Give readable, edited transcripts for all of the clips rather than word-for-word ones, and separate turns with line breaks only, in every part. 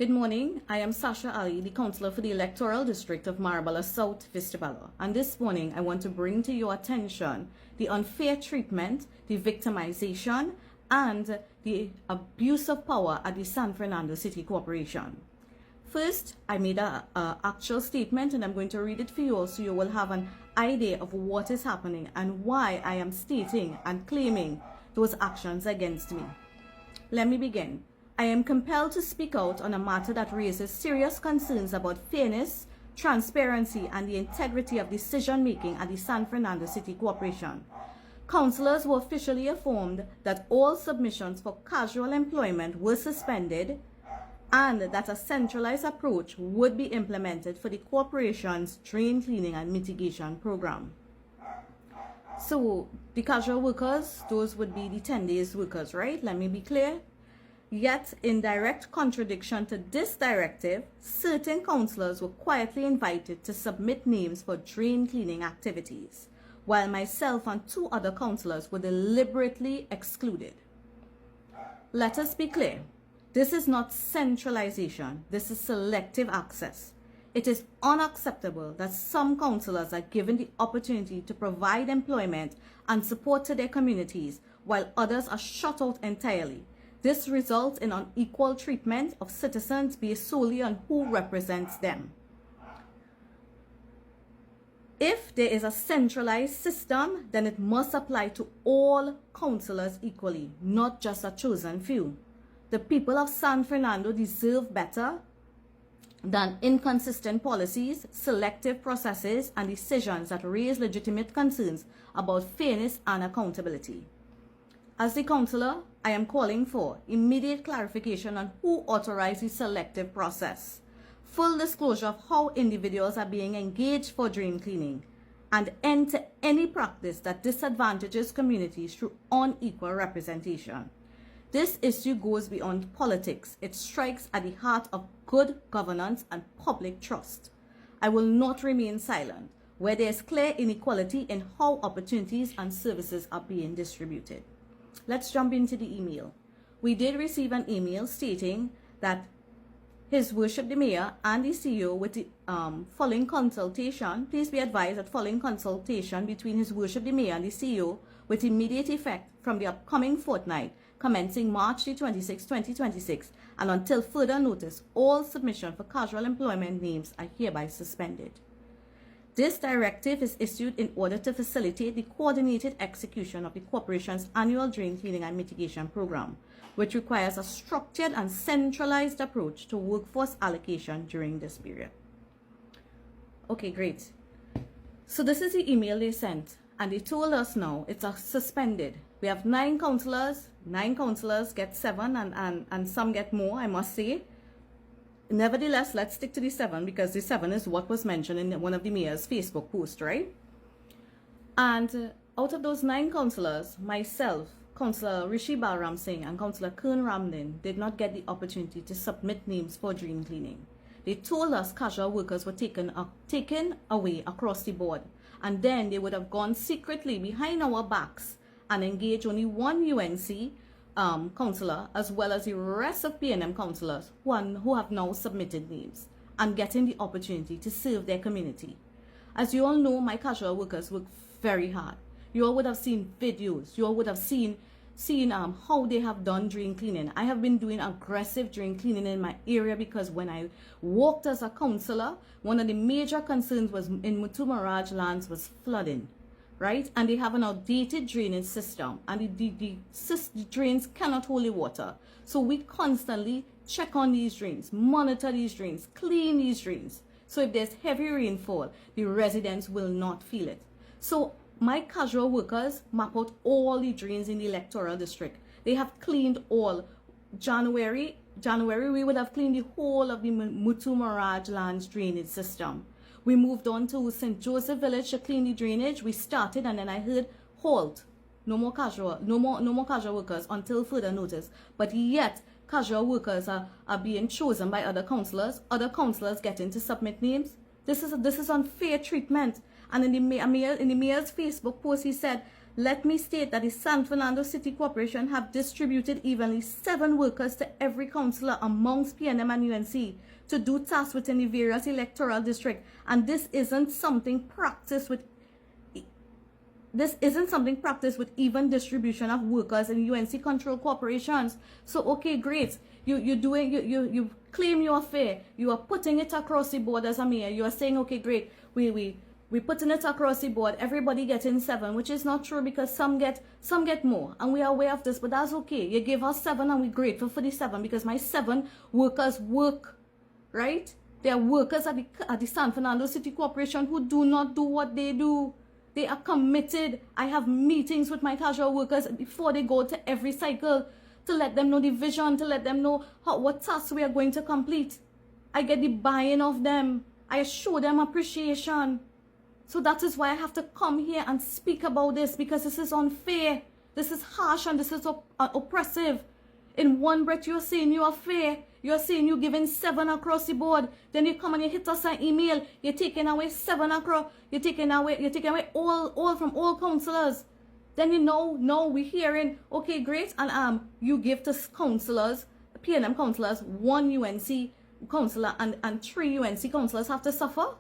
Good morning. I am Sasha Ali, the Councillor for the Electoral District of Marabella South, Vistibalo. And this morning, I want to bring to your attention the unfair treatment, the victimization, and the abuse of power at the San Fernando City Corporation. First, I made an actual statement, and I'm going to read it for you so you will have an idea of what is happening and why I am stating and claiming those actions against me. Let me begin. I am compelled to speak out on a matter that raises serious concerns about fairness, transparency, and the integrity of decision-making at the San Fernando City Corporation. Councillors were officially informed that all submissions for casual employment were suspended and that a centralized approach would be implemented for the corporation's drain cleaning and mitigation program. So, the casual workers, those would be the 10 days workers, right? Let me be clear. Yet, in direct contradiction to this directive, certain councillors were quietly invited to submit names for drain cleaning activities, while myself and 2 other councillors were deliberately excluded. Let us be clear. This is not centralization. This is selective access. It is unacceptable that some councillors are given the opportunity to provide employment and support to their communities, while others are shut out entirely. This results in unequal treatment of citizens based solely on who represents them. If there is a centralized system, then it must apply to all councillors equally, not just a chosen few. The people of San Fernando deserve better than inconsistent policies, selective processes, and decisions that raise legitimate concerns about fairness and accountability. As the councillor, I am calling for immediate clarification on who authorized the selective process, full disclosure of how individuals are being engaged for drain cleaning, and end to any practice that disadvantages communities through unequal representation. This issue goes beyond politics. It strikes at the heart of good governance and public trust. I will not remain silent where there is clear inequality in how opportunities and services are being distributed. Let's jump into the email. We did receive an email stating that His Worship the Mayor and the CEO with the following consultation, please be advised that following consultation between His Worship the Mayor and the CEO with immediate effect from the upcoming fortnight commencing March 26, 2026 and until further notice, all submission for casual employment names are hereby suspended. This directive is issued in order to facilitate the coordinated execution of the corporation's annual drain cleaning and mitigation program, which requires a structured and centralized approach to workforce allocation during this period. Okay, great. So this is the email they sent, and they told us now it's suspended. We have 9 councillors. 9 councillors get 7, and some get more, I must say. Nevertheless, let's stick to the 7 because the 7 is what was mentioned in one of the mayor's Facebook posts, right? And out of those 9 councillors, myself, Councillor Rishi Balram Singh, and Councillor Kern Ramlin did not get the opportunity to submit names for drain cleaning. They told us casual workers were taken away across the board, and then they would have gone secretly behind our backs and engaged only one UNC councillor as well as the rest of Pnm councillors who have now submitted names and getting the opportunity to serve their community. As you all know, my casual workers work very hard. You all would have seen videos. You all would have seen how they have done drain cleaning. I have been doing aggressive drain cleaning in my area because when I worked as a councillor, one of the major concerns was in Mutumaraj lands was flooding. Right? And they have an outdated drainage system, and the drains cannot hold the water. So we constantly check on these drains, monitor these drains, clean these drains. So if there's heavy rainfall, the residents will not feel it. So my casual workers map out all the drains in the electoral district. They have cleaned all. January, we would have cleaned the whole of the Mutumaraj lands drainage system. We moved on to St. Joseph Village to clean the drainage. We started, and then I heard, halt, no more casual workers until further notice. But yet, casual workers are being chosen by other councillors. Other councillors getting to submit names. This is unfair treatment. And in the mayor's Facebook post, he said Let me state that the San Fernando City Corporation have distributed evenly 7 workers to every councillor amongst PNM and UNC to do tasks within the various electoral districts. And this isn't something practiced with even distribution of workers in UNC control corporations. So okay, great. You claim you are fair. You are putting it across the board as a mayor. You are saying, okay, great. We're putting it across the board. Everybody getting 7, which is not true because some get more, and we are aware of this. But that's okay. You give us 7, and we're grateful for the 7 because my 7 workers work, right? They are workers at the San Fernando City Corporation who do not do what they do. They are committed. I have meetings with my casual workers before they go to every cycle to let them know the vision, to let them know what tasks we are going to complete. I get the buy-in of them. I show them appreciation. So that is why I have to come here and speak about this, because this is unfair. This is harsh and this is oppressive. In one breath, you're saying you are fair. You're saying you're giving 7 across the board. Then you come and you hit us an email. You're taking away 7 across. You're taking away all from all councillors. Then now we're hearing, okay, great, and you give to councillors, PNM councillors, 1 UNC councillor and 3 UNC councillors have to suffer.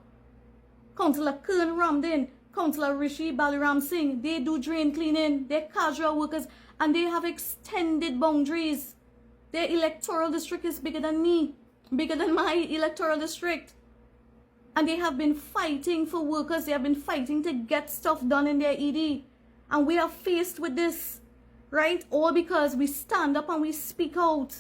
Councillor Kern Ramdin, Councillor Rishi Baliram Singh, they do drain cleaning, they're casual workers, and they have extended boundaries. Their electoral district is bigger than me, bigger than my electoral district. And they have been fighting for workers, they have been fighting to get stuff done in their ED. And we are faced with this, right? All because we stand up and we speak out.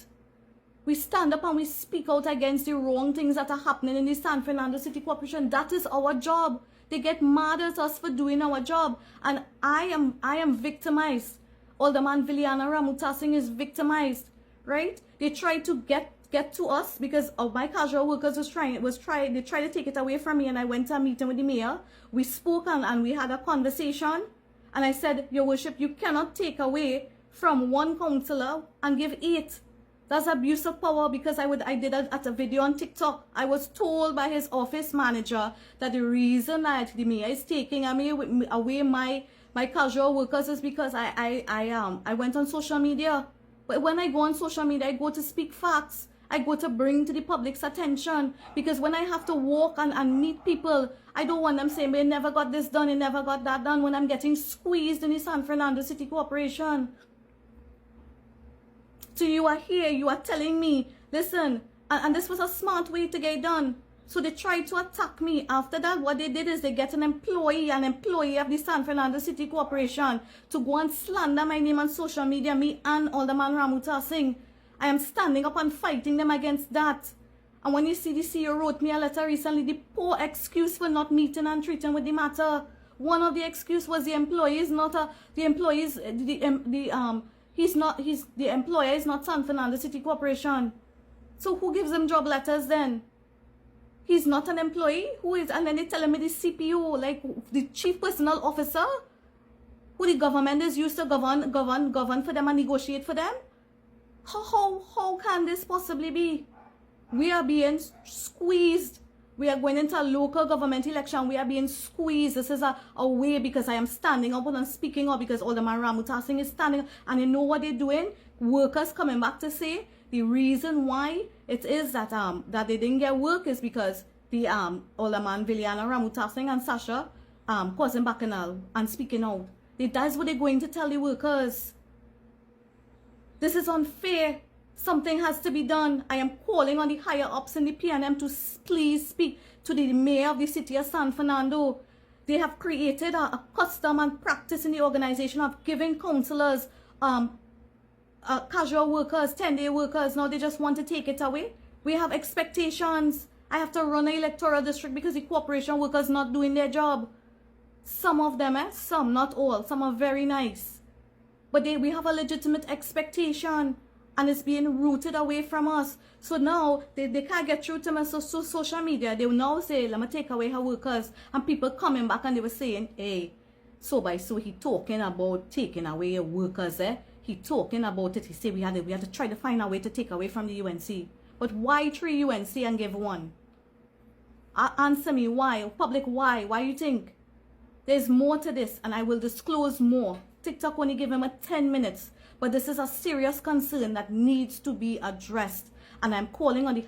We stand up and we speak out against the wrong things that are happening in the San Fernando City Corporation. That is our job. They get mad at us for doing our job. And I am victimized. Alderman Viliana Ramutasing is victimized, right? They tried to get to us because of my casual workers they tried to take it away from me, and I went to a meeting with the mayor. We spoke and we had a conversation. And I said, Your Worship, you cannot take away from 1 councillor and give 8. That's abuse of power, because I did a video on TikTok. I was told by his office manager that the reason that the mayor is taking away my casual workers is because I went on social media. But when I go on social media, I go to speak facts. I go to bring to the public's attention, because when I have to walk and meet people, I don't want them saying, they never got this done, they never got that done, when I'm getting squeezed in the San Fernando City Corporation. So you are here, you are telling me, listen, and this was a smart way to get done. So they tried to attack me. After that, what they did is they get an employee of the San Fernando City Corporation to go and slander my name on social media, me and Alderman Ramutasing. I am standing up and fighting them against that. And when you see the CEO wrote me a letter recently, the poor excuse for not meeting and treating with the matter. One of the excuse was the employee is not the employer is not San Fernando City Corporation. So who gives him job letters then? He's not an employee. Who is? And then they telling me the CPO, like the chief personal officer, who the government is used to govern for them and negotiate for them. How can this possibly be? We are being squeezed. We are going into a local government election. We are being squeezed. This is a way, because I am standing up and speaking up, because Alderman Ramutasing is standing up. And you know what they're doing? Workers coming back to say the reason why it is that they didn't get work is because the Alderman Viliana Ramutasing and Sasha causing bacchanal and speaking out. That's what they're going to tell the workers. This is unfair. Something has to be done. I am calling on the higher ups in the PNM to please speak to the mayor of the city of San Fernando. They have created a custom and practice in the organization of giving councillors casual workers, 10-day workers. Now they just want to take it away. We have expectations. I have to run an electoral district because the corporation workers not doing their job. Some of them, some, not all. Some are very nice. But we have a legitimate expectation, and it's being rooted away from us. So now they can't get through to me. So social media, they will now say, let me take away her workers. And people coming back and they were saying, hey, so he talking about taking away your workers, He talking about it. He said we had to try to find a way to take away from the UNC. But why 3 UNC and give 1? Answer me, why? Public, why? Why you think? There's more to this, and I will disclose more. TikTok only gave him a 10 minutes. But this is a serious concern that needs to be addressed. And I'm calling on the